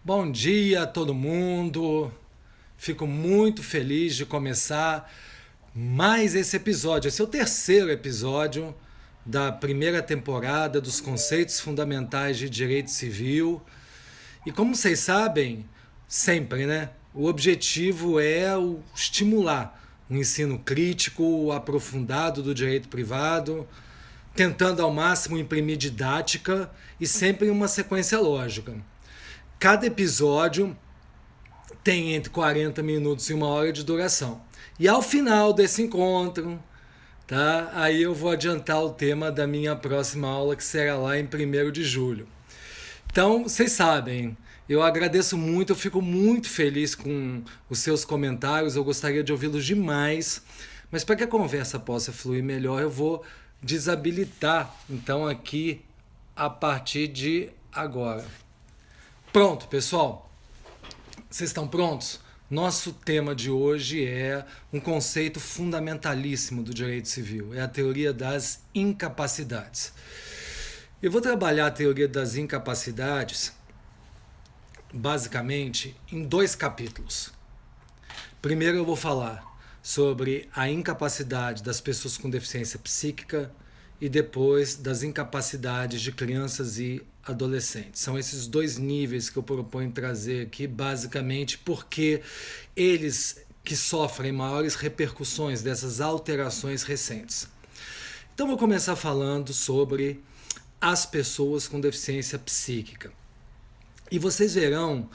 Bom dia a todo mundo. Fico muito feliz de começar mais esse episódio. Esse é o terceiro episódio da primeira temporada dos Conceitos Fundamentais de Direito Civil. E como vocês sabem, sempre, né? O objetivo é estimular um ensino crítico, aprofundado do direito privado, tentando ao máximo imprimir didática e sempre em uma sequência lógica. Cada episódio tem entre 40 minutos e 1 hora de duração. E ao final desse encontro, tá? Aí eu vou adiantar o tema da minha próxima aula, que será lá em 1º de julho. Então, vocês sabem, eu agradeço muito, eu fico muito feliz com os seus comentários, eu gostaria de ouvi-los demais, mas para que a conversa possa fluir melhor, eu vou desabilitar, então, aqui a partir de agora. Pronto, pessoal. Vocês estão prontos? Nosso tema de hoje é um conceito fundamentalíssimo do direito civil. É a teoria das incapacidades. Eu vou trabalhar a teoria das incapacidades basicamente em 2 capítulos. Primeiro eu vou falar sobre a incapacidade das pessoas com deficiência psíquica e depois das incapacidades de crianças e adolescentes. São esses 2 níveis que eu proponho trazer aqui, basicamente porque eles que sofrem maiores repercussões dessas alterações recentes. Então vou começar falando sobre as pessoas com deficiência psíquica. E vocês verão,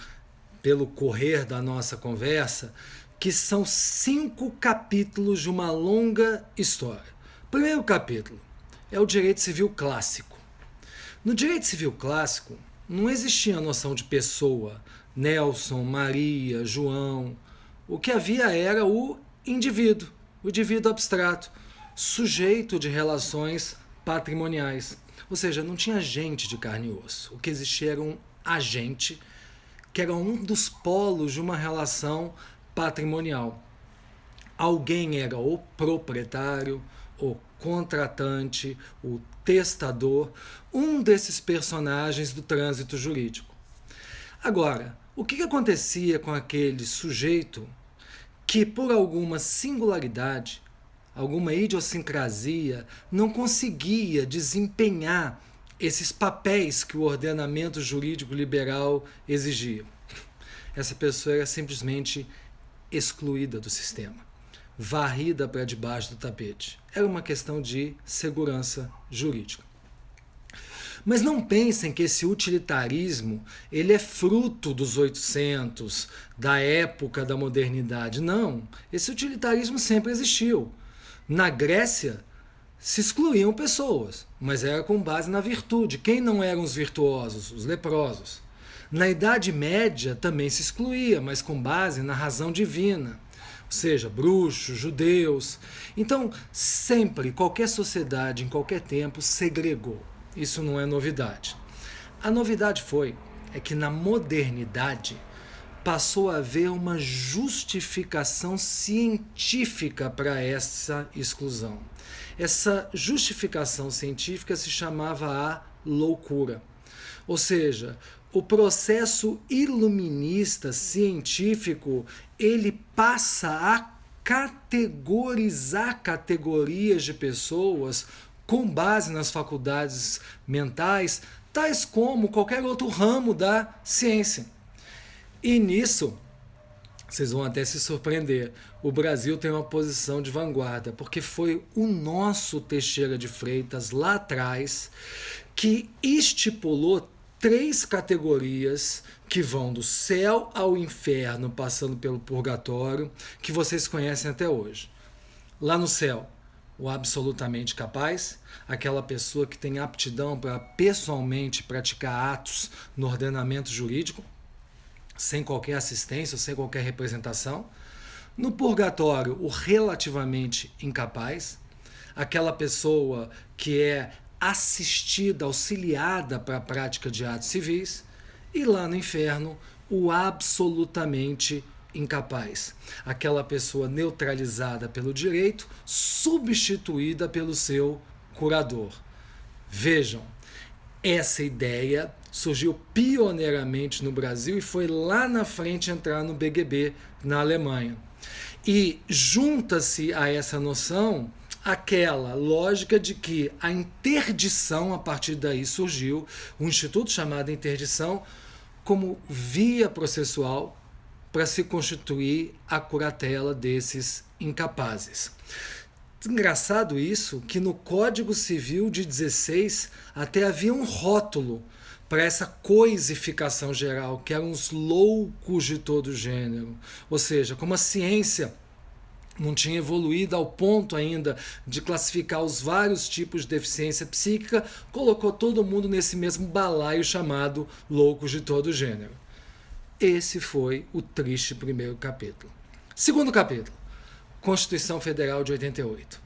pelo correr da nossa conversa, que são 5 capítulos de uma longa história. Primeiro capítulo é o direito civil clássico. No direito civil clássico, não existia a noção de pessoa, Nelson, Maria, João. O que havia era o indivíduo abstrato, sujeito de relações patrimoniais. Ou seja, não tinha gente de carne e osso. O que existia era um agente, que era um dos polos de uma relação patrimonial. Alguém era o proprietário, o contratante, o testador, um desses personagens do trânsito jurídico. Agora, o que acontecia com aquele sujeito que, por alguma singularidade, alguma idiosincrasia, não conseguia desempenhar esses papéis que o ordenamento jurídico liberal exigia? Essa pessoa era simplesmente excluída do sistema, varrida para debaixo do tapete. Era uma questão de segurança jurídica. Mas não pensem que esse utilitarismo ele é fruto dos 800, da época da modernidade. Não, esse utilitarismo sempre existiu. Na Grécia se excluíam pessoas, mas era com base na virtude. Quem não eram os virtuosos? Os leprosos. Na Idade Média também se excluía, mas com base na razão divina. Ou seja, bruxos, judeus. Então, sempre, qualquer sociedade, em qualquer tempo, segregou. Isso não é novidade. A novidade é que na modernidade passou a haver uma justificação científica para essa exclusão. Essa justificação científica se chamava a loucura. Ou seja, o processo iluminista científico, ele passa a categorizar categorias de pessoas com base nas faculdades mentais, tais como qualquer outro ramo da ciência. E nisso, vocês vão até se surpreender, o Brasil tem uma posição de vanguarda, porque foi o nosso Teixeira de Freitas, lá atrás, que estipulou 3 categorias que vão do céu ao inferno, passando pelo purgatório, que vocês conhecem até hoje. Lá no céu, o absolutamente capaz, aquela pessoa que tem aptidão para pessoalmente praticar atos no ordenamento jurídico, sem qualquer assistência, sem qualquer representação. No purgatório, o relativamente incapaz, aquela pessoa que é assistida, auxiliada para a prática de atos civis. E lá no inferno, o absolutamente incapaz, aquela pessoa neutralizada pelo direito, substituída pelo seu curador. Vejam, Essa ideia surgiu pioneiramente no Brasil e foi lá na frente entrar no BGB na Alemanha. E junta-se a essa noção aquela lógica de que a interdição, a partir daí surgiu um instituto chamado interdição como via processual para se constituir a curatela desses incapazes. Engraçado isso, que no Código Civil de 16 até havia um rótulo para essa coisificação geral, que eram os loucos de todo gênero. Ou seja, como a ciência não tinha evoluído ao ponto ainda de classificar os vários tipos de deficiência psíquica, colocou todo mundo nesse mesmo balaio chamado loucos de todo gênero. Esse foi o triste primeiro capítulo. Segundo capítulo, Constituição Federal de 88.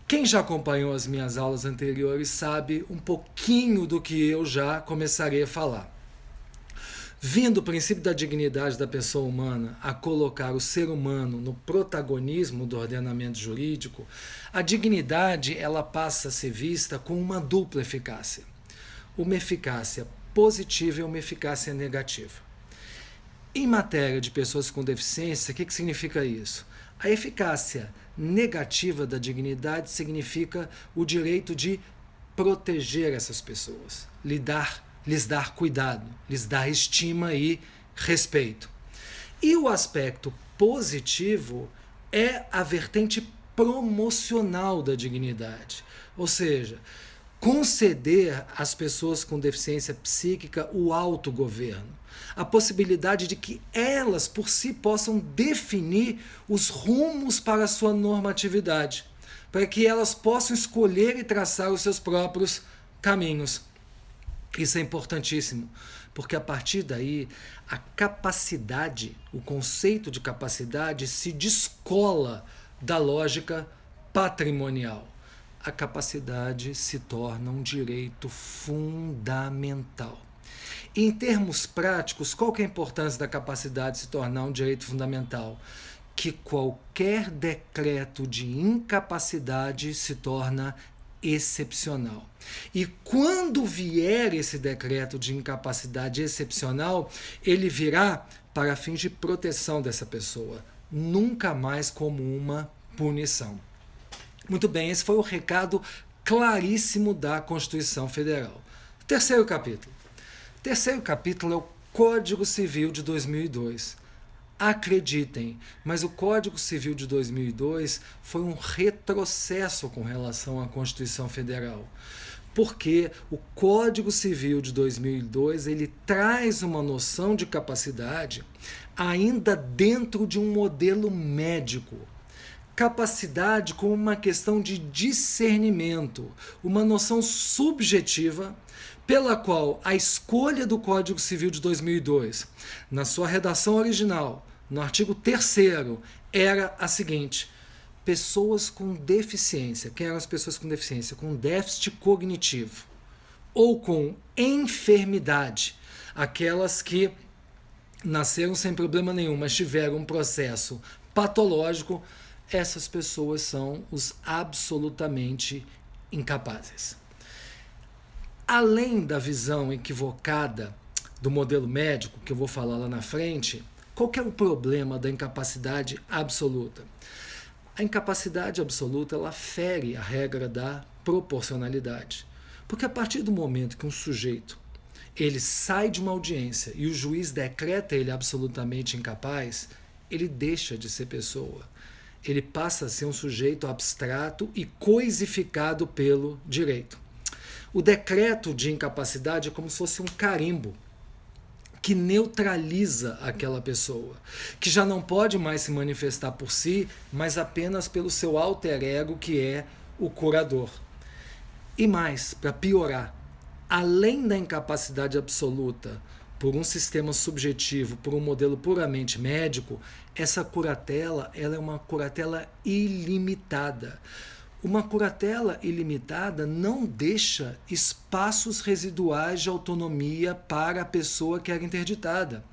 Quem já acompanhou as minhas aulas anteriores sabe um pouquinho do que eu já começarei a falar. Vindo o princípio da dignidade da pessoa humana a colocar o ser humano no protagonismo do ordenamento jurídico, a dignidade ela passa a ser vista com uma dupla eficácia. Uma eficácia positiva e uma eficácia negativa. Em matéria de pessoas com deficiência, o que significa isso? A eficácia negativa da dignidade significa o direito de proteger essas pessoas, lhes dar cuidado, lhes dar estima e respeito. E o aspecto positivo é a vertente promocional da dignidade, ou seja, conceder às pessoas com deficiência psíquica o autogoverno, a possibilidade de que elas por si possam definir os rumos para a sua normatividade, para que elas possam escolher e traçar os seus próprios caminhos. Isso é importantíssimo, porque a partir daí a capacidade, o conceito de capacidade se descola da lógica patrimonial. A capacidade se torna um direito fundamental. Em termos práticos, qual que é a importância da capacidade se tornar um direito fundamental? Que qualquer decreto de incapacidade se torna excepcional. E quando vier esse decreto de incapacidade excepcional, ele virá para fins de proteção dessa pessoa, nunca mais como uma punição. Muito bem, esse foi o recado claríssimo da Constituição Federal. Terceiro capítulo. Terceiro capítulo é o Código Civil de 2002. Acreditem, mas o Código Civil de 2002 foi um retrocesso com relação à Constituição Federal. Porque o Código Civil de 2002 ele traz uma noção de capacidade ainda dentro de um modelo médico. Capacidade como uma questão de discernimento, uma noção subjetiva pela qual a escolha do Código Civil de 2002, na sua redação original, no artigo 3º, era a seguinte: pessoas com deficiência, quem eram as pessoas com deficiência? Com déficit cognitivo ou com enfermidade, aquelas que nasceram sem problema nenhum, mas tiveram um processo patológico, essas pessoas são os absolutamente incapazes. Além da visão equivocada do modelo médico, que eu vou falar lá na frente, qual que é o problema da incapacidade absoluta? A incapacidade absoluta ela fere a regra da proporcionalidade. Porque a partir do momento que um sujeito ele sai de uma audiência e o juiz decreta ele absolutamente incapaz, ele deixa de ser pessoa. Ele passa a ser um sujeito abstrato e coisificado pelo direito. O decreto de incapacidade é como se fosse um carimbo que neutraliza aquela pessoa, que já não pode mais se manifestar por si, mas apenas pelo seu alter ego, que é o curador. E mais, para piorar, além da incapacidade absoluta por um sistema subjetivo, por um modelo puramente médico, essa curatela ela é uma curatela ilimitada. Uma curatela ilimitada não deixa espaços residuais de autonomia para a pessoa que era interditada.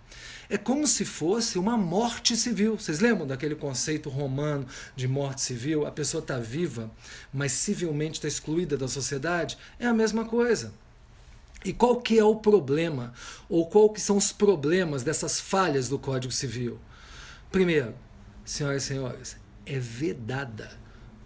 É como se fosse uma morte civil. Vocês lembram daquele conceito romano de morte civil? A pessoa está viva, mas civilmente está excluída da sociedade? É a mesma coisa. E qual que é o problema? Ou qual que são os problemas dessas falhas do Código Civil? Primeiro, senhoras e senhores, é vedada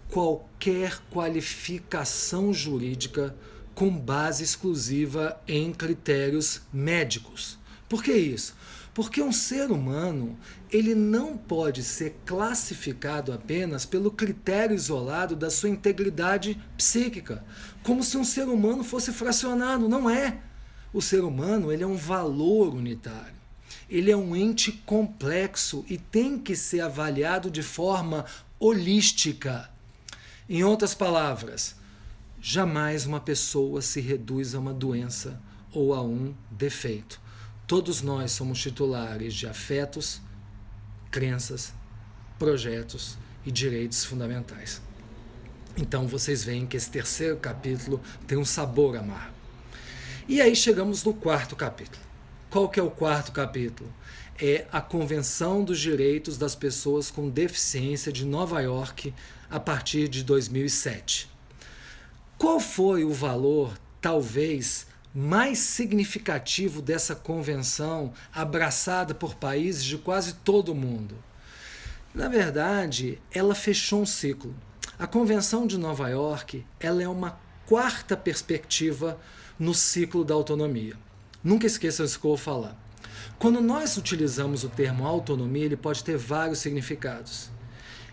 qualquer qualificação jurídica com base exclusiva em critérios médicos. Por que isso? Porque um ser humano, ele não pode ser classificado apenas pelo critério isolado da sua integridade psíquica, como se um ser humano fosse fracionado. Não é. O ser humano, ele é um valor unitário. Ele é um ente complexo e tem que ser avaliado de forma holística. Em outras palavras, jamais uma pessoa se reduz a uma doença ou a um defeito. Todos nós somos titulares de afetos, crenças, projetos e direitos fundamentais. Então vocês veem que esse terceiro capítulo tem um sabor amargo. E aí chegamos no quarto capítulo. Qual que é o quarto capítulo? É a Convenção dos Direitos das Pessoas com Deficiência de Nova York a partir de 2007. Qual foi o valor, talvez, mais significativo dessa convenção abraçada por países de quase todo o mundo? Na verdade, ela fechou um ciclo. A Convenção de Nova York, ela é uma quarta perspectiva no ciclo da autonomia. Nunca esqueçam isso que eu vou falar. Quando nós utilizamos o termo autonomia, ele pode ter vários significados.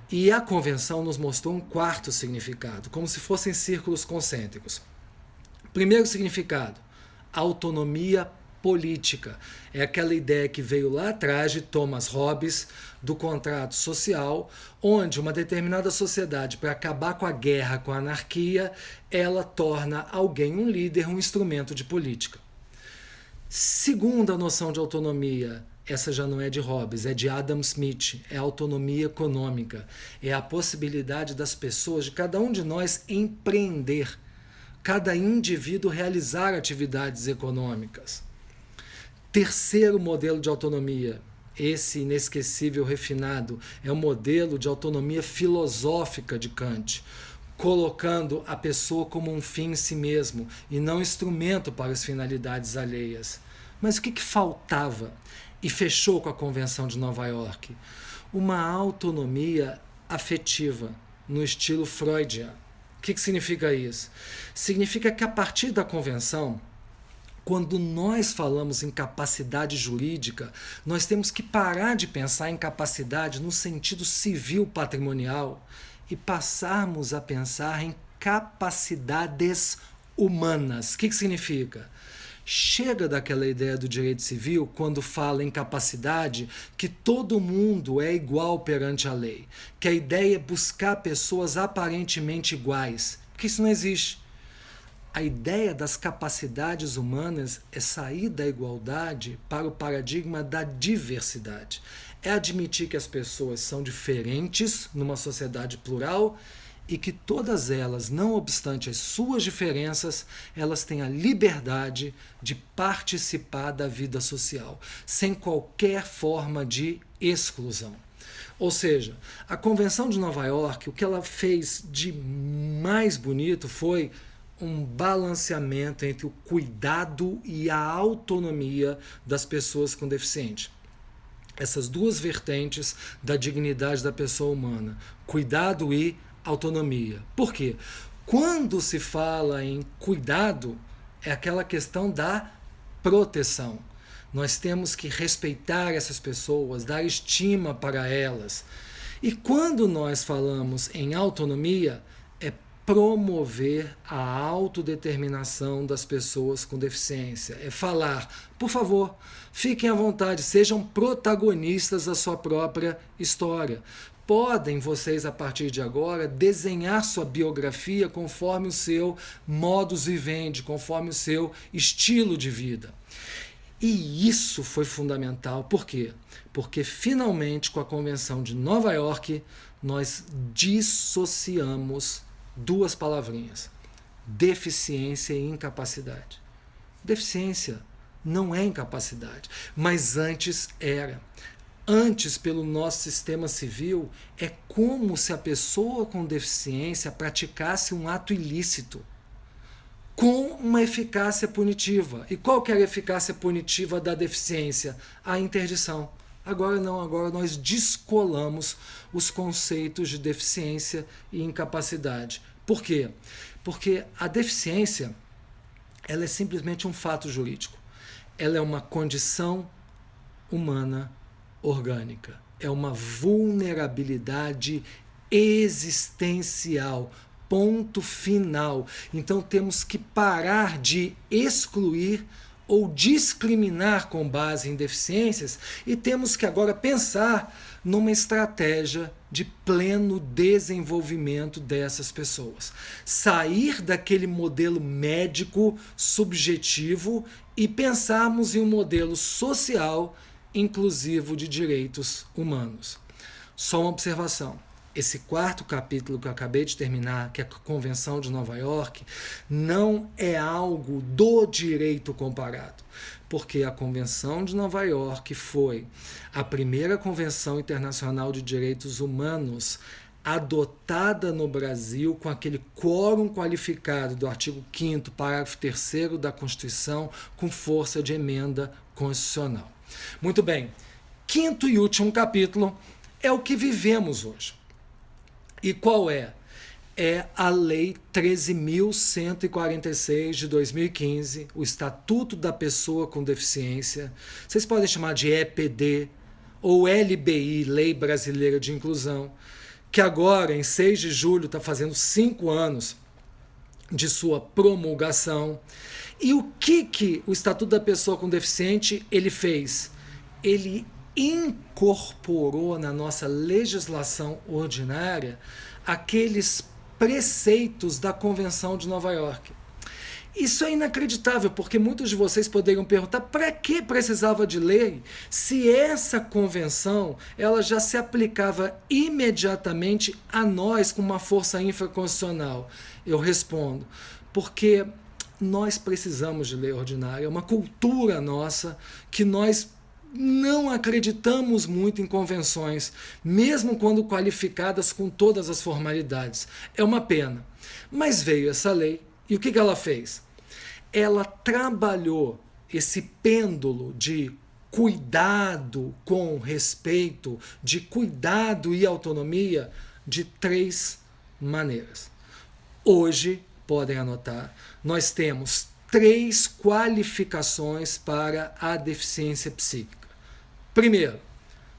E a convenção nos mostrou um quarto significado, como se fossem círculos concêntricos. Primeiro significado, autonomia política. É aquela ideia que veio lá atrás de Thomas Hobbes, do contrato social, onde uma determinada sociedade, para acabar com a guerra, com a anarquia, ela torna alguém um líder, um instrumento de política. Segunda noção de autonomia, essa já não é de Hobbes, é de Adam Smith, é a autonomia econômica, é a possibilidade das pessoas, de cada um de nós empreender, cada indivíduo realizar atividades econômicas. Terceiro modelo de autonomia, esse inesquecível refinado, é o modelo de autonomia filosófica de Kant, colocando a pessoa como um fim em si mesmo e não instrumento para as finalidades alheias. Mas o que faltava? E fechou com a Convenção de Nova York? Uma autonomia afetiva, no estilo freudiano. O que significa isso? Significa que a partir da Convenção, quando nós falamos em capacidade jurídica, nós temos que parar de pensar em capacidade no sentido civil patrimonial e passarmos a pensar em capacidades humanas. O que significa? Chega daquela ideia do direito civil, quando fala em capacidade, que todo mundo é igual perante a lei. Que a ideia é buscar pessoas aparentemente iguais. Porque isso não existe. A ideia das capacidades humanas é sair da igualdade para o paradigma da diversidade. É admitir que as pessoas são diferentes numa sociedade plural e que todas elas, não obstante as suas diferenças, elas têm a liberdade de participar da vida social, sem qualquer forma de exclusão. Ou seja, a Convenção de Nova York, o que ela fez de mais bonito foi um balanceamento entre o cuidado e a autonomia das pessoas com deficiência. Essas duas vertentes da dignidade da pessoa humana, cuidado e autonomia. Por quê? Quando se fala em cuidado, é aquela questão da proteção. Nós temos que respeitar essas pessoas, dar estima para elas. E quando nós falamos em autonomia, é promover a autodeterminação das pessoas com deficiência. É falar, por favor, fiquem à vontade, sejam protagonistas da sua própria história. Podem vocês, a partir de agora, desenhar sua biografia conforme o seu modus vivendi, conforme o seu estilo de vida. E isso foi fundamental. Por quê? Porque finalmente, com a Convenção de Nova York, nós dissociamos duas palavrinhas: deficiência e incapacidade. Deficiência não é incapacidade, mas antes era. Antes, pelo nosso sistema civil, é como se a pessoa com deficiência praticasse um ato ilícito. com uma eficácia punitiva. E qual que era a eficácia punitiva da deficiência? A interdição. Agora não, agora nós descolamos os conceitos de deficiência e incapacidade. Por quê? Porque a deficiência, ela é simplesmente um fato jurídico. Ela é uma condição humana orgânica. É uma vulnerabilidade existencial. Ponto final. Então temos que parar de excluir ou discriminar com base em deficiências e temos que agora pensar numa estratégia de pleno desenvolvimento dessas pessoas. Sair daquele modelo médico subjetivo e pensarmos em um modelo social inclusivo de direitos humanos. Só uma observação. Esse quarto capítulo que eu acabei de terminar, que é a Convenção de Nova York, não é algo do direito comparado, porque a Convenção de Nova York foi a primeira convenção internacional de direitos humanos adotada no Brasil com aquele quórum qualificado do artigo 5º, parágrafo 3º da Constituição, com força de emenda constitucional. Muito bem, quinto e último capítulo é o que vivemos hoje. E qual é? É a Lei 13.146 de 2015, o Estatuto da Pessoa com Deficiência. Vocês podem chamar de EPD ou LBI, Lei Brasileira de Inclusão, que agora, em 6 de julho, está fazendo 5 anos de sua promulgação. E o que o Estatuto da Pessoa com Deficiente ele fez? Ele incorporou na nossa legislação ordinária aqueles preceitos da Convenção de Nova York. Isso é inacreditável, porque muitos de vocês poderiam perguntar para que precisava de lei se essa convenção ela já se aplicava imediatamente a nós com uma força infraconstitucional. Eu respondo, porque nós precisamos de lei ordinária, é uma cultura nossa que nós não acreditamos muito em convenções, mesmo quando qualificadas com todas as formalidades. É uma pena. Mas veio essa lei e o que ela fez? Ela trabalhou esse pêndulo de cuidado com respeito, de cuidado e autonomia de 3 maneiras. Hoje, podem anotar, nós temos 3 qualificações para a deficiência psíquica. Primeiro,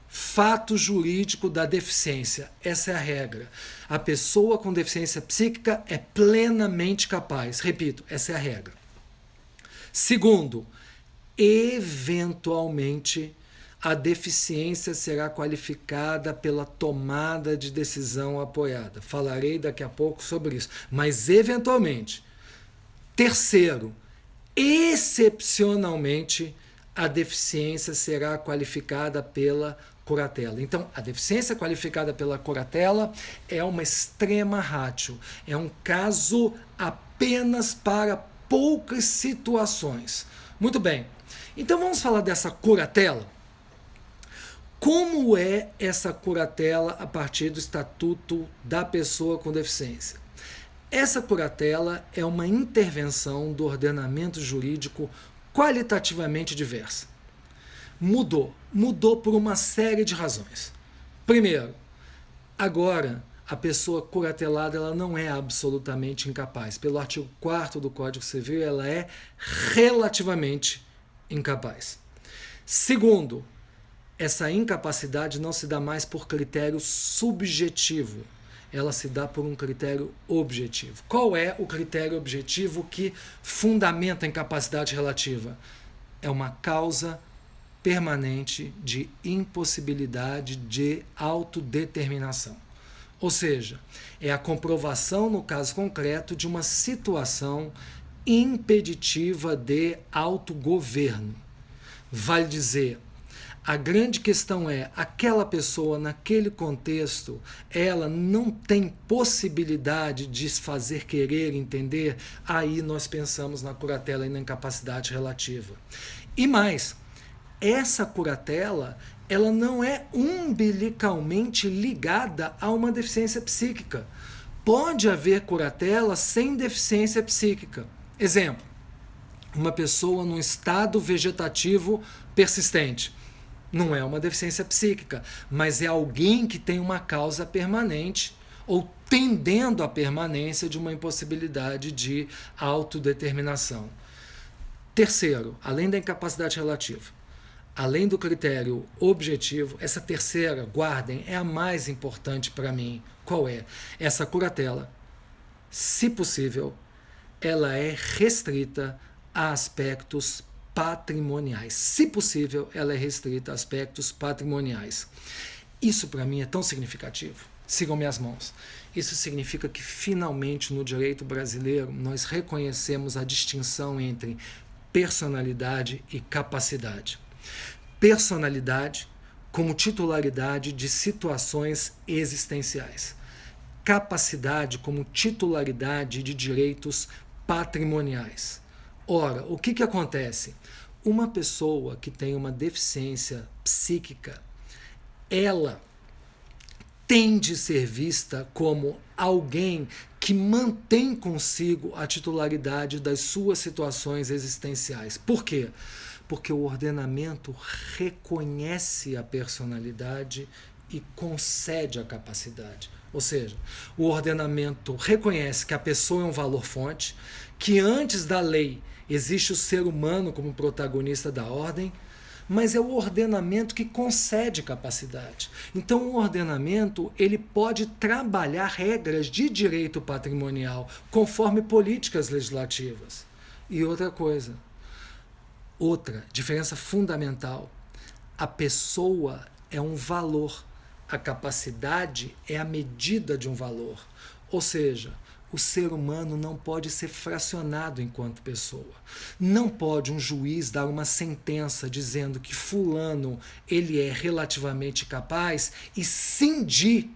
fato jurídico da deficiência. Essa é a regra. A pessoa com deficiência psíquica é plenamente capaz. Repito, essa é a regra. Segundo, eventualmente a deficiência será qualificada pela tomada de decisão apoiada. Falarei daqui a pouco sobre isso, mas eventualmente. Terceiro, excepcionalmente a deficiência será qualificada pela curatela. Então, a deficiência qualificada pela curatela é uma extrema ratio, é um caso apenas para poucas situações. Muito bem, então vamos falar dessa curatela. Como é essa curatela a partir do Estatuto da Pessoa com Deficiência? Essa curatela é uma intervenção do ordenamento jurídico qualitativamente diversa. Mudou por uma série de razões. Primeiro, agora a pessoa curatelada ela não é absolutamente incapaz. Pelo artigo 4º do Código Civil, ela é relativamente incapaz. Segundo, essa incapacidade não se dá mais por critério subjetivo, ela se dá por um critério objetivo. Qual é o critério objetivo que fundamenta a incapacidade relativa? É uma causa permanente de impossibilidade de autodeterminação. Ou seja, é a comprovação, no caso concreto, de uma situação impeditiva de autogoverno. Vale dizer, a grande questão é, aquela pessoa, naquele contexto, ela não tem possibilidade de se fazer querer, entender, aí nós pensamos na curatela e na incapacidade relativa. E mais, essa curatela, ela não é umbilicalmente ligada a uma deficiência psíquica. Pode haver curatela sem deficiência psíquica. Exemplo, uma pessoa num estado vegetativo persistente. Não é uma deficiência psíquica, mas é alguém que tem uma causa permanente ou tendendo à permanência de uma impossibilidade de autodeterminação. Terceiro, além da incapacidade relativa, além do critério objetivo, essa terceira, guardem, é a mais importante para mim. Qual é? Essa curatela, se possível, ela é restrita a aspectos patrimoniais. Se possível, ela é restrita a aspectos patrimoniais. Isso para mim é tão significativo. Sigam minhas mãos. Isso significa que finalmente no direito brasileiro nós reconhecemos a distinção entre personalidade e capacidade. Personalidade como titularidade de situações existenciais. Capacidade como titularidade de direitos patrimoniais. Ora, o que acontece? Uma pessoa que tem uma deficiência psíquica, ela tem de ser vista como alguém que mantém consigo a titularidade das suas situações existenciais. Por quê? Porque o ordenamento reconhece a personalidade e concede a capacidade. Ou seja, o ordenamento reconhece que a pessoa é um valor-fonte, que antes da lei existe o ser humano como protagonista da ordem, mas é o ordenamento que concede capacidade. Então o ordenamento ele pode trabalhar regras de direito patrimonial conforme políticas legislativas. E outra coisa, outra diferença fundamental, a pessoa é um valor, a capacidade é a medida de um valor. Ou seja, o ser humano não pode ser fracionado enquanto pessoa. Não pode um juiz dar uma sentença dizendo que fulano ele é relativamente capaz e cindir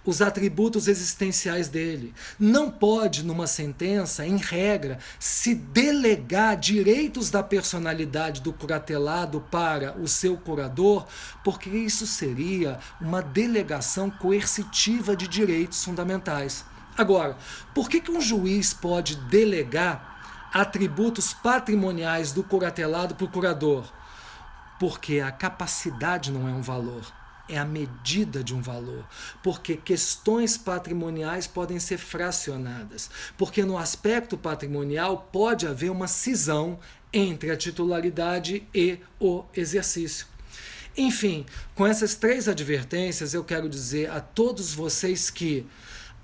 os atributos existenciais dele. Não pode, numa sentença, em regra, se delegar direitos da personalidade do curatelado para o seu curador, porque isso seria uma delegação coercitiva de direitos fundamentais. Agora, por que um juiz pode delegar atributos patrimoniais do curatelado para o curador? Porque a capacidade não é um valor, é a medida de um valor. Porque questões patrimoniais podem ser fracionadas. Porque no aspecto patrimonial pode haver uma cisão entre a titularidade e o exercício. Enfim, com essas três advertências, eu quero dizer a todos vocês que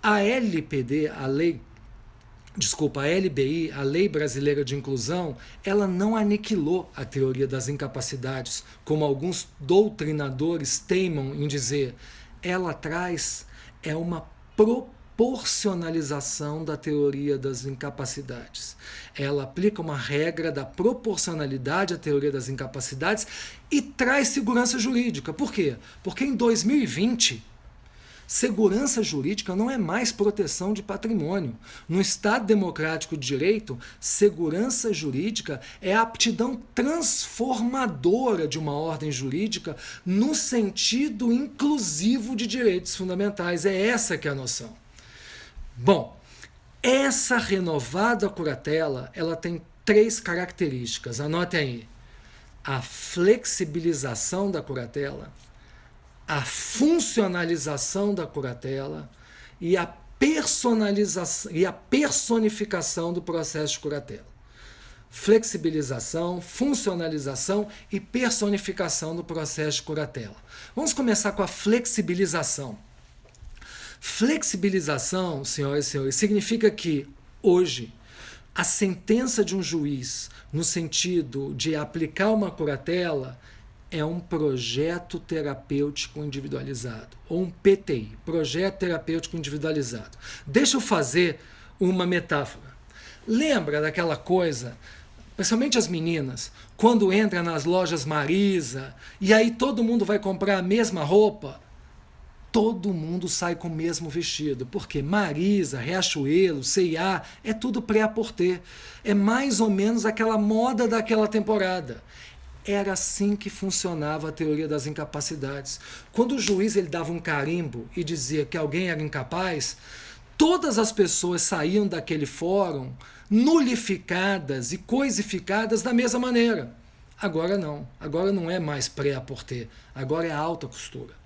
a LPD, a LBI, a Lei Brasileira de Inclusão, ela não aniquilou a teoria das incapacidades, como alguns doutrinadores teimam em dizer. Ela traz uma proporcionalização da teoria das incapacidades. Ela aplica uma regra da proporcionalidade à teoria das incapacidades e traz segurança jurídica. Por quê? Porque em 2020... segurança jurídica não é mais proteção de patrimônio. No Estado Democrático de Direito, segurança jurídica é a aptidão transformadora de uma ordem jurídica no sentido inclusivo de direitos fundamentais. É essa que é a noção. Bom, essa renovada curatela, ela tem três características. Anotem aí. A flexibilização da curatela, a funcionalização da curatela e a personalização e a personificação do processo de curatela. Flexibilização, funcionalização e personificação do processo de curatela. Vamos começar com a flexibilização. Flexibilização, senhoras e senhores, significa que hoje a sentença de um juiz no sentido de aplicar uma curatela é um projeto terapêutico individualizado, ou um PTI, projeto terapêutico individualizado. Deixa eu fazer uma metáfora. Lembra daquela coisa, principalmente as meninas, quando entra nas lojas Marisa, e aí todo mundo vai comprar a mesma roupa, todo mundo sai com o mesmo vestido, porque Marisa, Riachuelo, C&A, é tudo pré-à-porter. É mais ou menos aquela moda daquela temporada. Era assim que funcionava a teoria das incapacidades. Quando o juiz ele dava um carimbo e dizia que alguém era incapaz, todas as pessoas saíam daquele fórum nulificadas e coisificadas da mesma maneira. Agora não é mais pré-à-porter, agora é alta costura.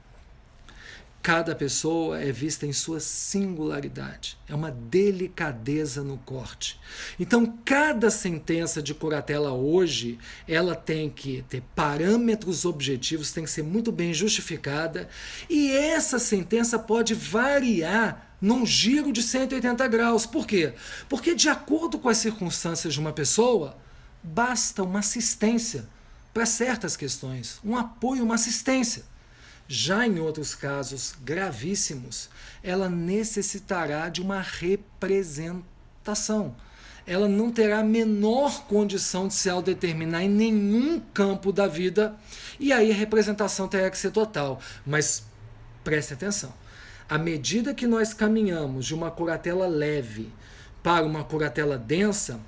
Cada pessoa é vista em sua singularidade, é uma delicadeza no corte. Então, cada sentença de curatela hoje, ela tem que ter parâmetros objetivos, tem que ser muito bem justificada, e essa sentença pode variar num giro de 180 graus. Por quê? Porque, de acordo com as circunstâncias de uma pessoa, basta uma assistência para certas questões, um apoio, uma assistência. Já em outros casos gravíssimos, ela necessitará de uma representação. Ela não terá a menor condição de se autodeterminar em nenhum campo da vida, e aí a representação terá que ser total. Mas preste atenção, à medida que nós caminhamos de uma curatela leve para uma curatela densa,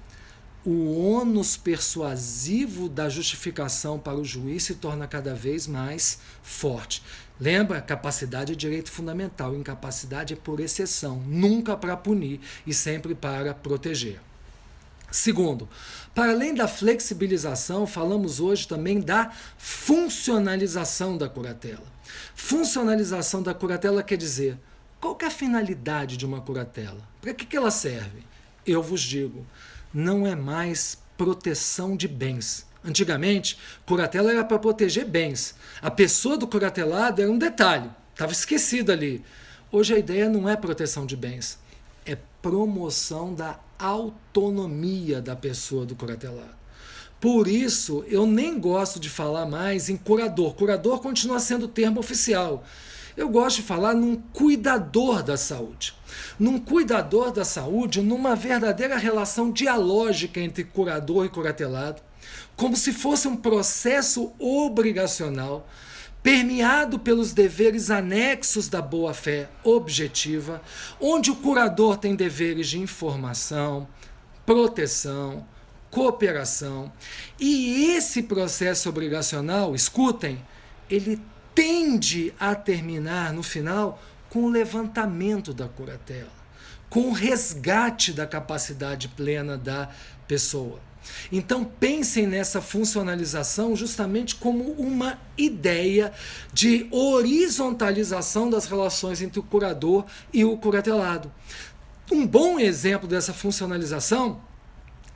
o ônus persuasivo da justificação para o juiz se torna cada vez mais forte. Lembra? Capacidade é direito fundamental, incapacidade é por exceção, nunca para punir e sempre para proteger. Segundo, para além da flexibilização, falamos hoje também da funcionalização da curatela. Funcionalização da curatela quer dizer, qual que é a finalidade de uma curatela? Para que ela serve? Eu vos digo, não é mais proteção de bens. Antigamente, curatela era para proteger bens. A pessoa do curatelado era um detalhe, estava esquecida ali. Hoje a ideia não é proteção de bens, é promoção da autonomia da pessoa do curatelado. Por isso, eu nem gosto de falar mais em curador. Curador continua sendo o termo oficial. Eu gosto de falar num cuidador da saúde. Num cuidador da saúde, numa verdadeira relação dialógica entre curador e curatelado, como se fosse um processo obrigacional, permeado pelos deveres anexos da boa-fé objetiva, onde o curador tem deveres de informação, proteção, cooperação. E esse processo obrigacional, escutem, ele tende a terminar, no final, com o levantamento da curatela, com o resgate da capacidade plena da pessoa. Então pensem nessa funcionalização justamente como uma ideia de horizontalização das relações entre o curador e o curatelado. Um bom exemplo dessa funcionalização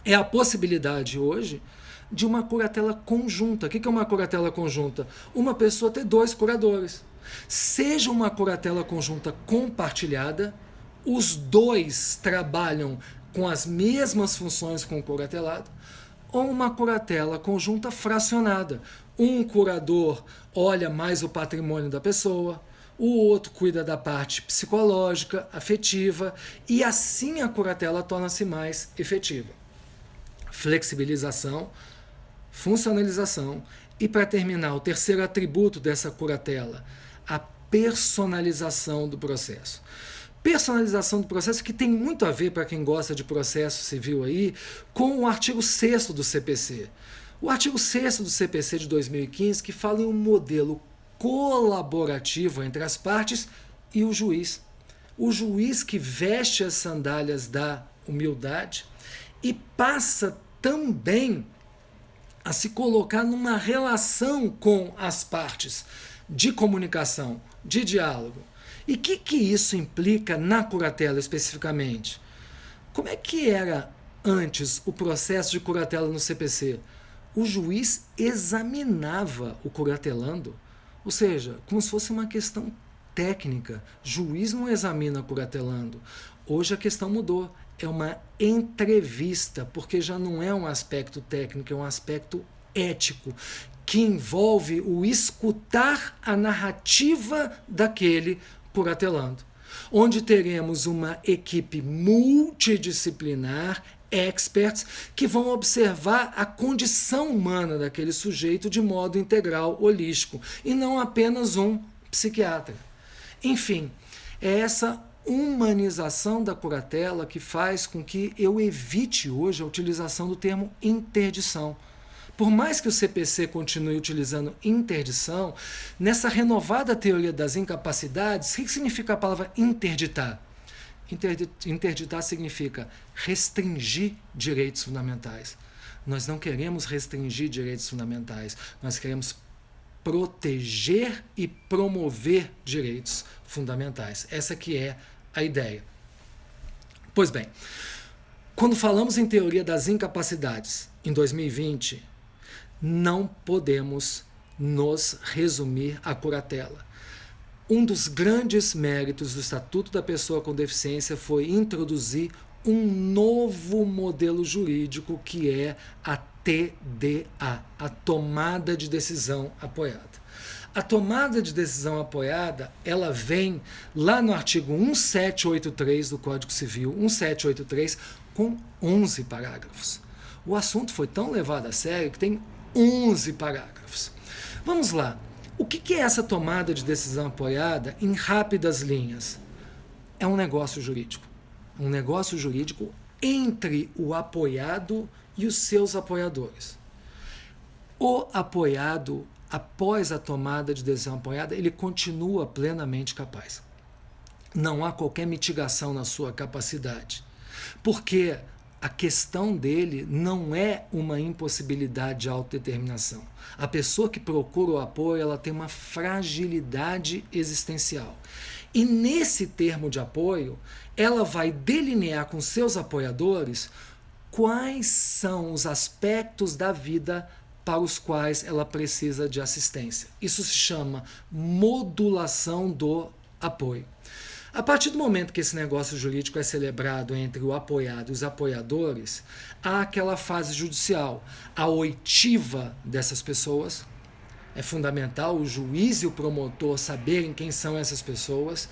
é a possibilidade hoje de uma curatela conjunta. O que é uma curatela conjunta? Uma pessoa ter dois curadores. Seja uma curatela conjunta compartilhada, os dois trabalham com as mesmas funções com o curatelado, ou uma curatela conjunta fracionada. Um curador olha mais o patrimônio da pessoa, o outro cuida da parte psicológica, afetiva, e assim a curatela torna-se mais efetiva. Flexibilização, funcionalização e, para terminar, o terceiro atributo dessa curatela, a personalização do processo. Personalização do processo que tem muito a ver, para quem gosta de processo civil aí, com o artigo 6º do CPC. O artigo 6º do CPC de 2015, que fala em um modelo colaborativo entre as partes e o juiz. O juiz que veste as sandálias da humildade e passa também a se colocar numa relação com as partes de comunicação, de diálogo. E o que isso implica na curatela especificamente? Como é que era antes o processo de curatela no CPC? O juiz examinava o curatelando, ou seja, como se fosse uma questão técnica. Juiz não examina curatelando. Hoje a questão mudou. É uma entrevista, porque já não é um aspecto técnico, é um aspecto ético, que envolve o escutar a narrativa daquele curatelando, onde teremos uma equipe multidisciplinar, experts, que vão observar a condição humana daquele sujeito de modo integral, holístico, e não apenas um psiquiatra. Enfim, é essa humanização da curatela que faz com que eu evite hoje a utilização do termo interdição. Por mais que o CPC continue utilizando interdição, nessa renovada teoria das incapacidades, o que significa a palavra interditar? Interditar significa restringir direitos fundamentais. Nós não queremos restringir direitos fundamentais, nós queremos proteger e promover direitos fundamentais. Essa que é a ideia. Pois bem, quando falamos em teoria das incapacidades em 2020, não podemos nos resumir à curatela. Um dos grandes méritos do Estatuto da Pessoa com Deficiência foi introduzir um novo modelo jurídico que é a TDA, a tomada de decisão apoiada. A tomada de decisão apoiada, ela vem lá no artigo 1783 do Código Civil, 1783, com 11 parágrafos. O assunto foi tão levado a sério que tem 11 parágrafos. Vamos lá. O que é essa tomada de decisão apoiada em rápidas linhas? É um negócio jurídico. Um negócio jurídico entre o apoiado e os seus apoiadores. O apoiado, após a tomada de decisão apoiada, ele continua plenamente capaz. Não há qualquer mitigação na sua capacidade. Porque a questão dele não é uma impossibilidade de autodeterminação. A pessoa que procura o apoio, ela tem uma fragilidade existencial. E nesse termo de apoio, ela vai delinear com seus apoiadores quais são os aspectos da vida para os quais ela precisa de assistência. Isso se chama modulação do apoio. A partir do momento que esse negócio jurídico é celebrado entre o apoiado e os apoiadores, há aquela fase judicial, a oitiva dessas pessoas. É fundamental o juiz e o promotor saberem quem são essas pessoas.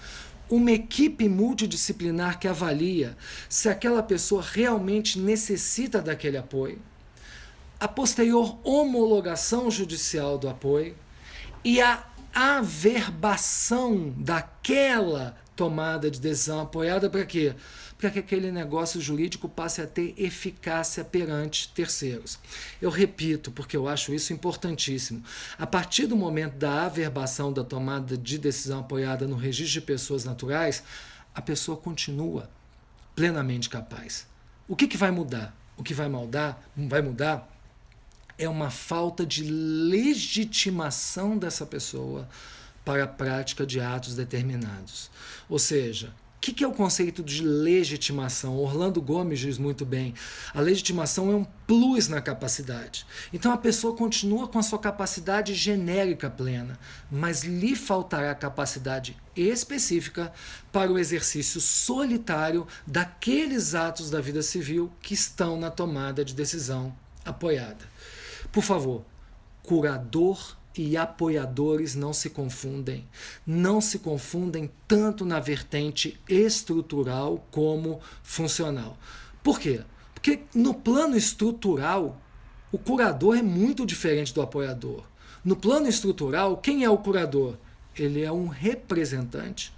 Uma equipe multidisciplinar que avalia se aquela pessoa realmente necessita daquele apoio. A posterior homologação judicial do apoio e a averbação daquela tomada de decisão apoiada para quê? Para que aquele negócio jurídico passe a ter eficácia perante terceiros. Eu repito, porque eu acho isso importantíssimo. A partir do momento da averbação da tomada de decisão apoiada no registro de pessoas naturais, a pessoa continua plenamente capaz. O que vai mudar? O que vai mudar é uma falta de legitimação dessa pessoa para a prática de atos determinados. Ou seja, o que é o conceito de legitimação? Orlando Gomes diz muito bem, a legitimação é um plus na capacidade. Então a pessoa continua com a sua capacidade genérica plena, mas lhe faltará capacidade específica para o exercício solitário daqueles atos da vida civil que estão na tomada de decisão apoiada. Por favor, curador e apoiadores não se confundem. Não se confundem tanto na vertente estrutural como funcional. Por quê? Porque no plano estrutural, o curador é muito diferente do apoiador. No plano estrutural, quem é o curador? Ele é um representante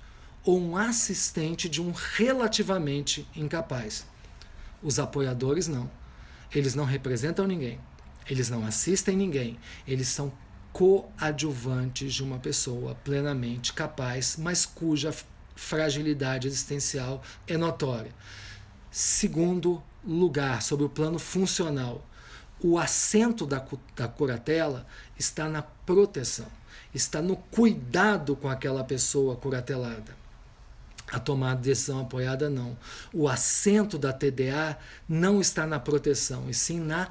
ou um assistente de um relativamente incapaz. Os apoiadores não. Eles não representam ninguém. Eles não assistem ninguém. Eles são coadjuvantes de uma pessoa plenamente capaz, mas cuja fragilidade existencial é notória. Segundo lugar, sobre o plano funcional, o assento da curatela está na proteção, está no cuidado com aquela pessoa curatelada. A tomada de decisão apoiada não. O assento da TDA não está na proteção, e sim na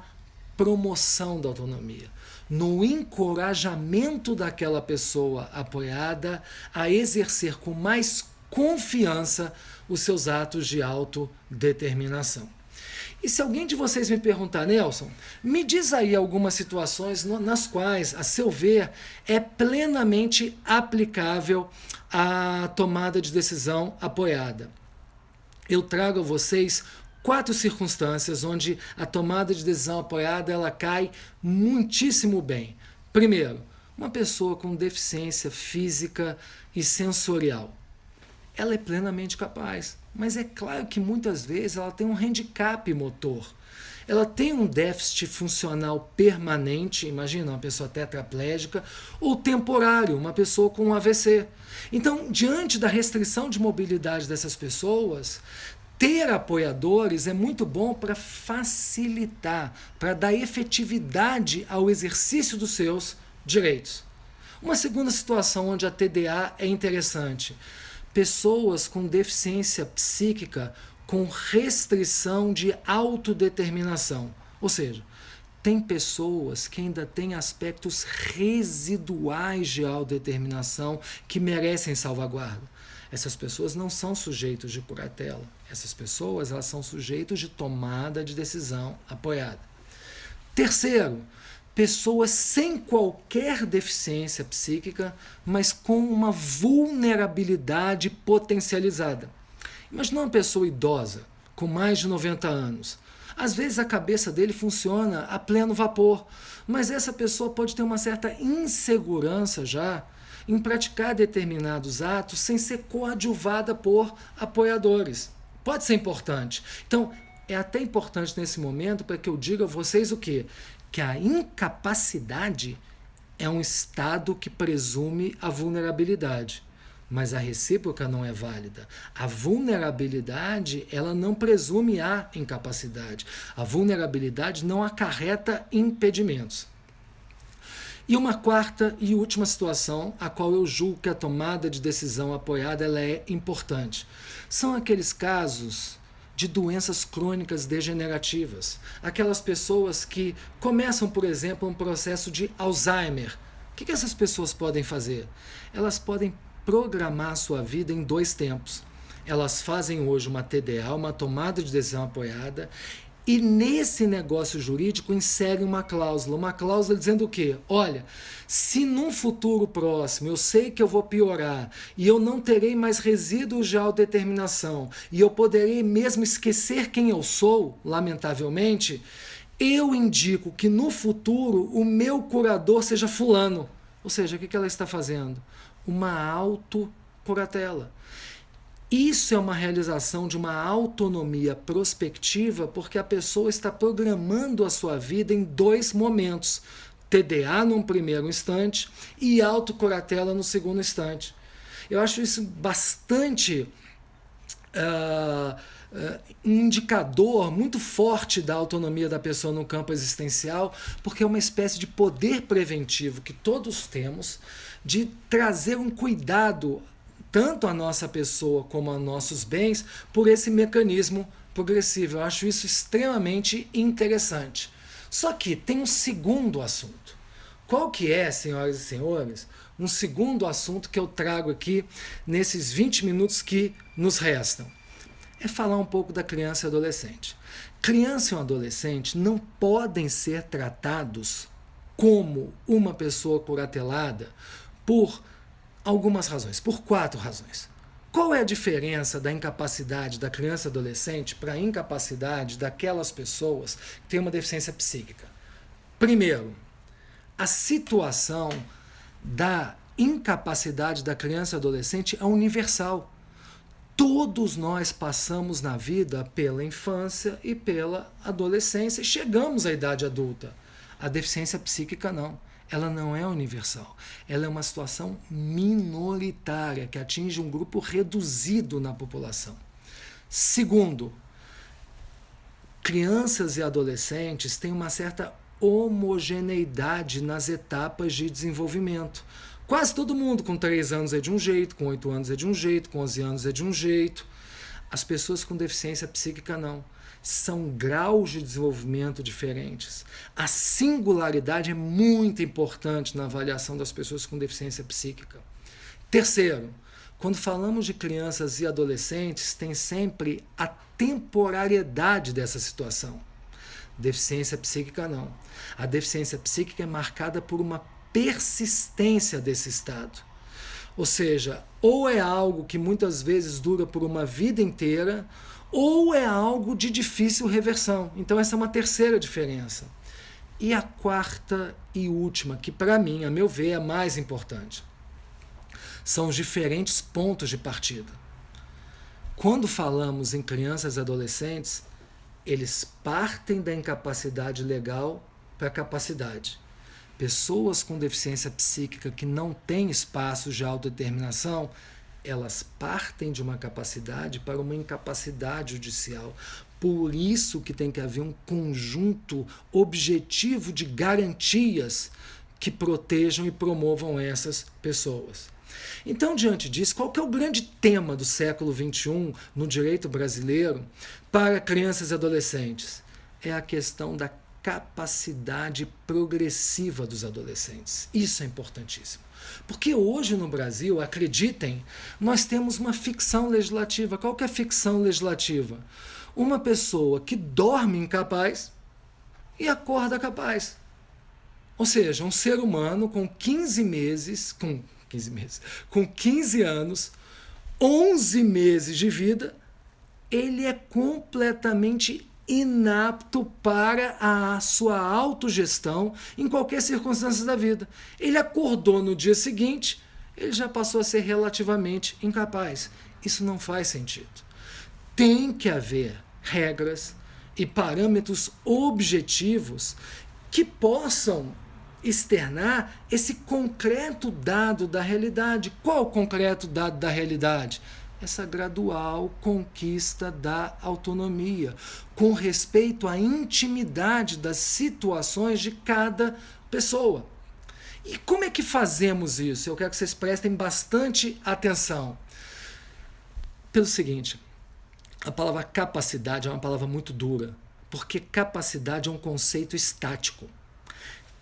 promoção da autonomia, no encorajamento daquela pessoa apoiada a exercer com mais confiança os seus atos de autodeterminação. E se alguém de vocês me perguntar, Nelson, me diz aí algumas situações nas quais, a seu ver, é plenamente aplicável a tomada de decisão apoiada. Eu trago a vocês 4 circunstâncias onde a tomada de decisão apoiada ela cai muitíssimo bem. Primeiro, uma pessoa com deficiência física e sensorial. Ela é plenamente capaz, mas é claro que muitas vezes ela tem um handicap motor. ela tem um déficit funcional permanente, imagina uma pessoa tetraplégica, ou temporário, uma pessoa com um AVC. Então, diante da restrição de mobilidade dessas pessoas, ter apoiadores é muito bom para facilitar, para dar efetividade ao exercício dos seus direitos. Uma segunda situação onde a TDA é interessante: pessoas com deficiência psíquica com restrição de autodeterminação. Ou seja, tem pessoas que ainda têm aspectos residuais de autodeterminação que merecem salvaguarda. Essas pessoas não são sujeitos de curatela. Essas pessoas, elas são sujeitos de tomada de decisão apoiada. Terceiro, pessoas sem qualquer deficiência psíquica, mas com uma vulnerabilidade potencializada. Imagina uma pessoa idosa, com mais de 90 anos. Às vezes a cabeça dele funciona a pleno vapor, mas essa pessoa pode ter uma certa insegurança já em praticar determinados atos sem ser coadjuvada por apoiadores. Pode ser importante. Então, é até importante nesse momento para que eu diga a vocês o quê? Que a incapacidade é um estado que presume a vulnerabilidade, mas a recíproca não é válida. A vulnerabilidade, ela não presume a incapacidade. A vulnerabilidade não acarreta impedimentos. E uma quarta e última situação, a qual eu julgo que a tomada de decisão apoiada ela é importante. São aqueles casos de doenças crônicas degenerativas. Aquelas pessoas que começam, por exemplo, um processo de Alzheimer. O que essas pessoas podem fazer? Elas podem programar a sua vida em 2 tempos. Elas fazem hoje uma TDA, uma tomada de decisão apoiada, e nesse negócio jurídico insere uma cláusula dizendo o quê? Olha, se num futuro próximo eu sei que eu vou piorar e eu não terei mais resíduos de autodeterminação e eu poderei mesmo esquecer quem eu sou, lamentavelmente, eu indico que no futuro o meu curador seja fulano. Ou seja, o que ela está fazendo? Uma autocuratela. Isso é uma realização de uma autonomia prospectiva porque a pessoa está programando a sua vida em 2 momentos. TDA num primeiro instante e autocuratela no segundo instante. Eu acho isso bastante um indicador muito forte da autonomia da pessoa no campo existencial, porque é uma espécie de poder preventivo que todos temos de trazer um cuidado tanto a nossa pessoa como a nossos bens por esse mecanismo progressivo. Eu acho isso extremamente interessante. Só que tem um segundo assunto. Qual que é, senhoras e senhores, um segundo assunto que eu trago aqui nesses 20 minutos que nos restam? É falar um pouco da criança e adolescente. Criança e um adolescente não podem ser tratados como uma pessoa curatelada por algumas razões, por 4 razões. Qual é a diferença da incapacidade da criança e adolescente para a incapacidade daquelas pessoas que têm uma deficiência psíquica? Primeiro, a situação da incapacidade da criança e adolescente é universal. Todos nós passamos na vida pela infância e pela adolescência e chegamos à idade adulta. A deficiência psíquica não. Ela não é universal. Ela é uma situação minoritária que atinge um grupo reduzido na população. Segundo, crianças e adolescentes têm uma certa homogeneidade nas etapas de desenvolvimento. Quase todo mundo com 3 anos é de um jeito, com 8 anos é de um jeito, com 11 anos é de um jeito. As pessoas com deficiência psíquica não. São graus de desenvolvimento diferentes. A singularidade é muito importante na avaliação das pessoas com deficiência psíquica. Terceiro, quando falamos de crianças e adolescentes, tem sempre a temporariedade dessa situação. Deficiência psíquica não. A deficiência psíquica é marcada por uma persistência desse estado. Ou seja, ou é algo que muitas vezes dura por uma vida inteira, ou é algo de difícil reversão. Então essa é uma terceira diferença. E a quarta e última, que para mim, a meu ver, é a mais importante, são os diferentes pontos de partida. Quando falamos em crianças e adolescentes, Eles partem da incapacidade legal para a capacidade. Pessoas com deficiência psíquica que não têm espaços de autodeterminação, elas partem de uma capacidade para uma incapacidade judicial. Por isso que tem que haver um conjunto objetivo de garantias que protejam e promovam essas pessoas. Então, diante disso, qual que é o grande tema do século XXI no direito brasileiro para crianças e adolescentes? É a questão da capacidade progressiva dos adolescentes. Isso é importantíssimo. Porque hoje no Brasil, acreditem, nós temos uma ficção legislativa. Qual que é a ficção legislativa? Uma pessoa que dorme incapaz e acorda capaz. Ou seja, um ser humano com 15 anos, 11 meses de vida, ele é completamente inapto para a sua autogestão em qualquer circunstância da vida. Ele acordou no dia seguinte, ele já passou a ser relativamente incapaz. Isso não faz sentido. Tem que haver regras e parâmetros objetivos que possam externar esse concreto dado da realidade. Qual o concreto dado da realidade? Essa gradual conquista da autonomia, com respeito à intimidade das situações de cada pessoa. E como é que fazemos isso? Eu quero que vocês prestem bastante atenção. Pelo seguinte, a palavra capacidade é uma palavra muito dura, porque capacidade é um conceito estático.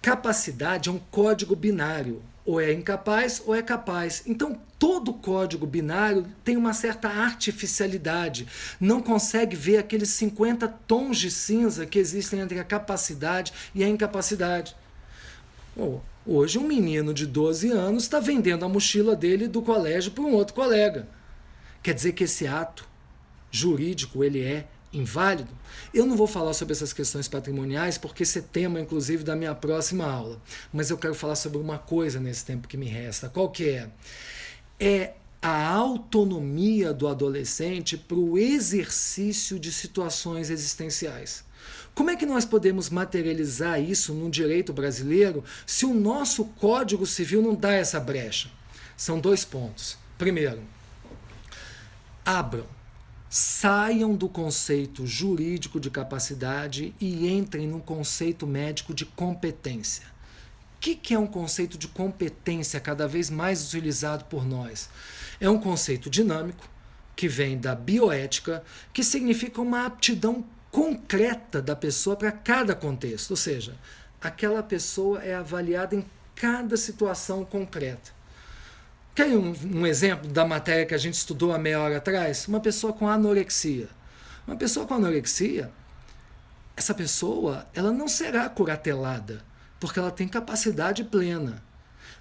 Capacidade é um código binário, ou é incapaz ou é capaz. Então, todo código binário tem uma certa artificialidade, não consegue ver aqueles 50 tons de cinza que existem entre a capacidade e a incapacidade. Hoje, um menino de 12 anos está vendendo a mochila dele do colégio para um outro colega. Quer dizer que esse ato jurídico ele é inválido? Eu não vou falar sobre essas questões patrimoniais, porque esse é tema, inclusive, da minha próxima aula. Mas eu quero falar sobre uma coisa nesse tempo que me resta. Qual que é? É a autonomia do adolescente para o exercício de situações existenciais. Como é que nós podemos materializar isso no direito brasileiro se o nosso Código Civil não dá essa brecha? São 2 pontos. Primeiro, saiam do conceito jurídico de capacidade e entrem no conceito médico de competência. O que é um conceito de competência cada vez mais utilizado por nós? É um conceito dinâmico, que vem da bioética, que significa uma aptidão concreta da pessoa para cada contexto. Ou seja, aquela pessoa é avaliada em cada situação concreta. Quer um exemplo da matéria que a gente estudou há meia hora atrás? Uma pessoa com anorexia. Uma pessoa com anorexia, essa pessoa ela não será curatelada, porque ela tem capacidade plena.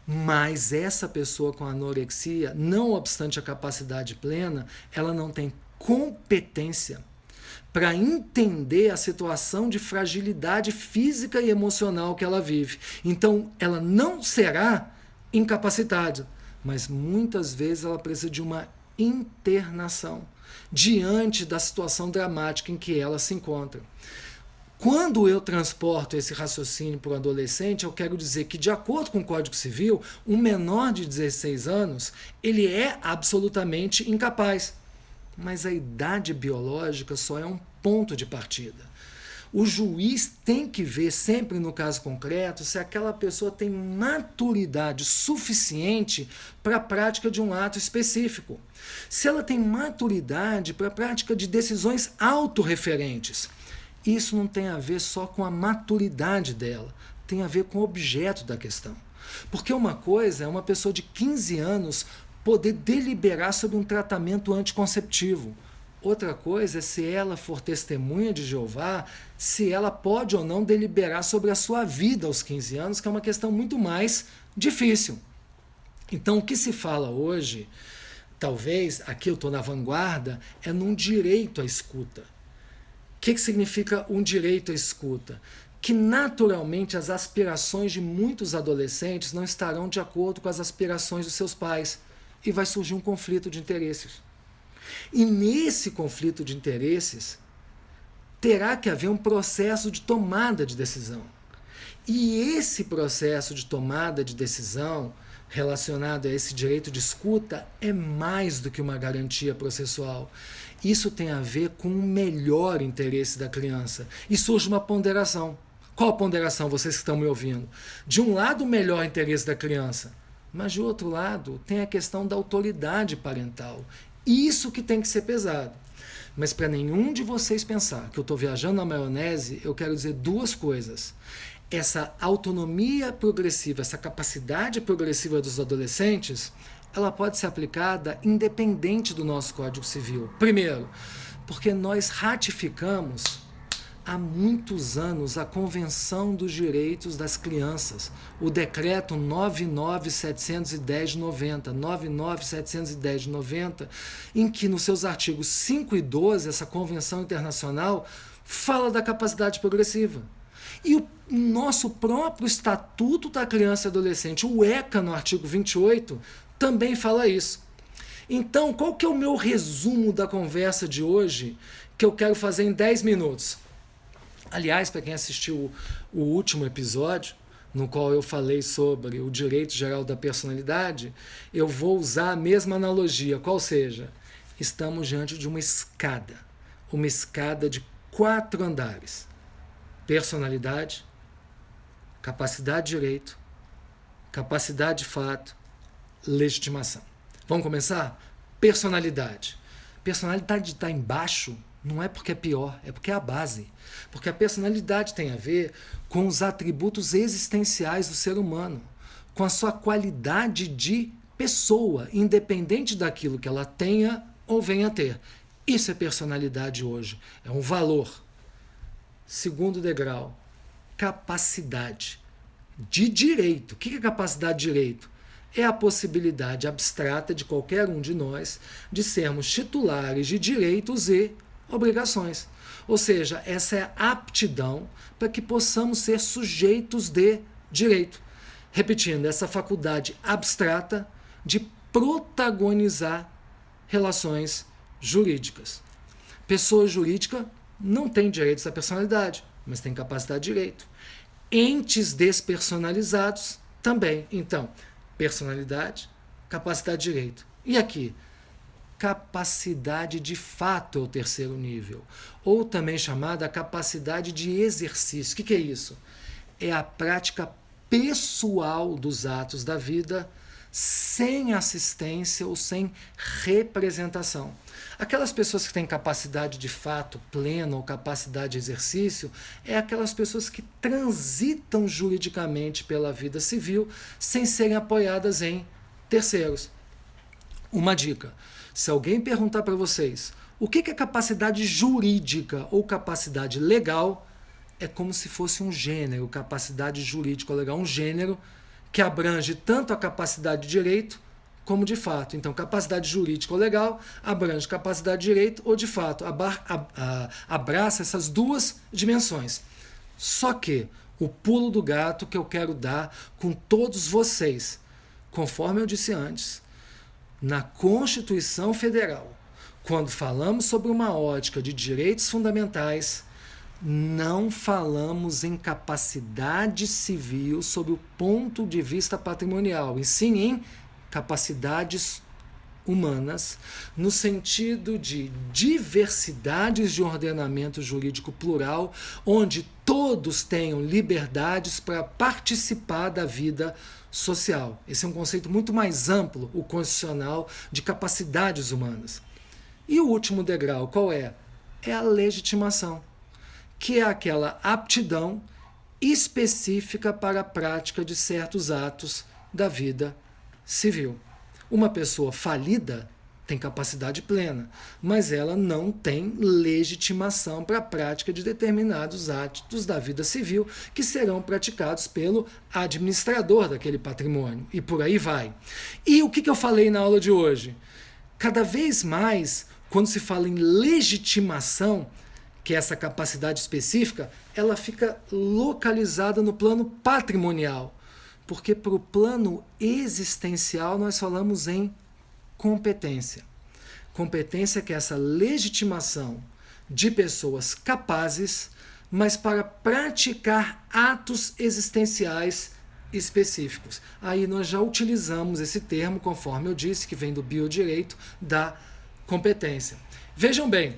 Mas essa pessoa com anorexia, não obstante a capacidade plena, ela não tem competência para entender a situação de fragilidade física e emocional que ela vive. Então, ela não será incapacitada, mas muitas vezes ela precisa de uma internação diante da situação dramática em que ela se encontra. Quando eu transporto esse raciocínio para o adolescente, eu quero dizer que, de acordo com o Código Civil, um menor de 16 anos, ele é absolutamente incapaz. Mas a idade biológica só é um ponto de partida. O juiz tem que ver sempre no caso concreto se aquela pessoa tem maturidade suficiente para a prática de um ato específico. Se ela tem maturidade para a prática de decisões autorreferentes. Isso não tem a ver só com a maturidade dela, tem a ver com o objeto da questão. Porque uma coisa é uma pessoa de 15 anos poder deliberar sobre um tratamento anticonceptivo. Outra coisa é se ela for testemunha de Jeová, se ela pode ou não deliberar sobre a sua vida aos 15 anos, que é uma questão muito mais difícil. Então, o que se fala hoje, talvez, aqui eu estou na vanguarda, é num direito à escuta. O que significa um direito à escuta? Que naturalmente as aspirações de muitos adolescentes não estarão de acordo com as aspirações dos seus pais e vai surgir um conflito de interesses. E nesse conflito de interesses terá que haver um processo de tomada de decisão. E esse processo de tomada de decisão relacionado a esse direito de escuta é mais do que uma garantia processual. Isso tem a ver com o melhor interesse da criança. E surge uma ponderação. Qual a ponderação, vocês que estão me ouvindo? De um lado, o melhor interesse da criança, mas de outro lado, tem a questão da autoridade parental. Isso que tem que ser pesado. Mas para nenhum de vocês pensar que eu estou viajando na maionese, eu quero dizer duas coisas. Essa autonomia progressiva, essa capacidade progressiva dos adolescentes, ela pode ser aplicada independente do nosso Código Civil. Primeiro, porque nós ratificamos há muitos anos a Convenção dos Direitos das Crianças, o decreto 99710 de 90, 99710 de 90, em que nos seus artigos 5 e 12, essa Convenção Internacional fala da capacidade progressiva. E o nosso próprio Estatuto da Criança e Adolescente, o ECA, no artigo 28, também fala isso. Então, qual que é o meu resumo da conversa de hoje, que eu quero fazer em 10 minutos? Aliás, para quem assistiu o último episódio, no qual eu falei sobre o direito geral da personalidade, eu vou usar a mesma analogia, qual seja, estamos diante de uma escada de 4 andares. Personalidade, capacidade de direito, capacidade de fato, legitimação. Vamos começar? Personalidade. Personalidade está embaixo não é porque é pior, é porque é a base. Porque a personalidade tem a ver com os atributos existenciais do ser humano, com a sua qualidade de pessoa, independente daquilo que ela tenha ou venha a ter. Isso é personalidade hoje, é um valor. Segundo degrau, capacidade de direito. O que é capacidade de direito? É a possibilidade abstrata de qualquer um de nós de sermos titulares de direitos e obrigações. Ou seja, essa é a aptidão para que possamos ser sujeitos de direito. Repetindo, essa faculdade abstrata de protagonizar relações jurídicas. Pessoa jurídica não tem direitos à personalidade, mas tem capacidade de direito. Entes despersonalizados também. Então, personalidade, capacidade de direito. E aqui, capacidade de fato é o terceiro nível, ou também chamada capacidade de exercício. O que é isso? É a prática pessoal dos atos da vida sem assistência ou sem representação. Aquelas pessoas que têm capacidade de fato plena ou capacidade de exercício é aquelas pessoas que transitam juridicamente pela vida civil sem serem apoiadas em terceiros. Uma dica: se alguém perguntar para vocês o que é capacidade jurídica ou capacidade legal, é como se fosse um gênero, capacidade jurídica ou legal, um gênero que abrange tanto a capacidade de direito como de fato. Então, capacidade jurídica ou legal abrange capacidade de direito ou de fato, abraça essas duas dimensões. Só que o pulo do gato que eu quero dar com todos vocês, conforme eu disse antes, na Constituição Federal, quando falamos sobre uma ótica de direitos fundamentais, não falamos em capacidade civil sob o ponto de vista patrimonial, e sim em capacidades humanas, no sentido de diversidades de ordenamento jurídico plural, onde todos tenham liberdades para participar da vida social. Esse é um conceito muito mais amplo, o constitucional, de capacidades humanas. E o último degrau, qual é? É a legitimação, que é aquela aptidão específica para a prática de certos atos da vida civil. Uma pessoa falida tem capacidade plena, mas ela não tem legitimação para a prática de determinados atos da vida civil que serão praticados pelo administrador daquele patrimônio. E por aí vai. E o que eu falei na aula de hoje? Cada vez mais, quando se fala em legitimação, que é essa capacidade específica, ela fica localizada no plano patrimonial. Porque para o plano existencial nós falamos em competência. Competência que é essa legitimação de pessoas capazes, mas para praticar atos existenciais específicos. Aí nós já utilizamos esse termo, conforme eu disse, que vem do biodireito da competência. Vejam bem,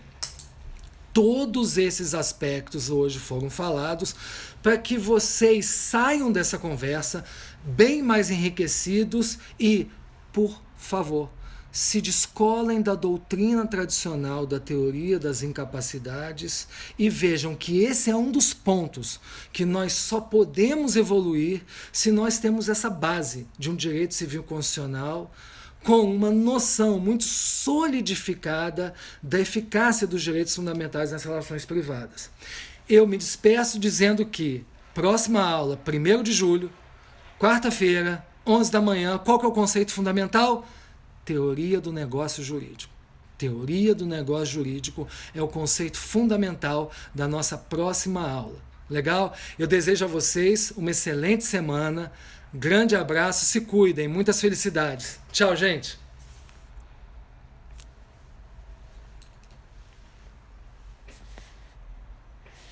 todos esses aspectos hoje foram falados para que vocês saiam dessa conversa bem mais enriquecidos e, por favor, se descolem da doutrina tradicional da teoria das incapacidades e vejam que esse é um dos pontos que nós só podemos evoluir se nós temos essa base de um direito civil constitucional com uma noção muito solidificada da eficácia dos direitos fundamentais nas relações privadas. Eu me despeço dizendo que próxima aula, 1º de julho, quarta-feira, 11 da manhã, qual que é o conceito fundamental? Teoria do negócio jurídico. Teoria do negócio jurídico é o conceito fundamental da nossa próxima aula. Legal? Eu desejo a vocês uma excelente semana. Grande abraço, se cuidem, muitas felicidades. Tchau, gente!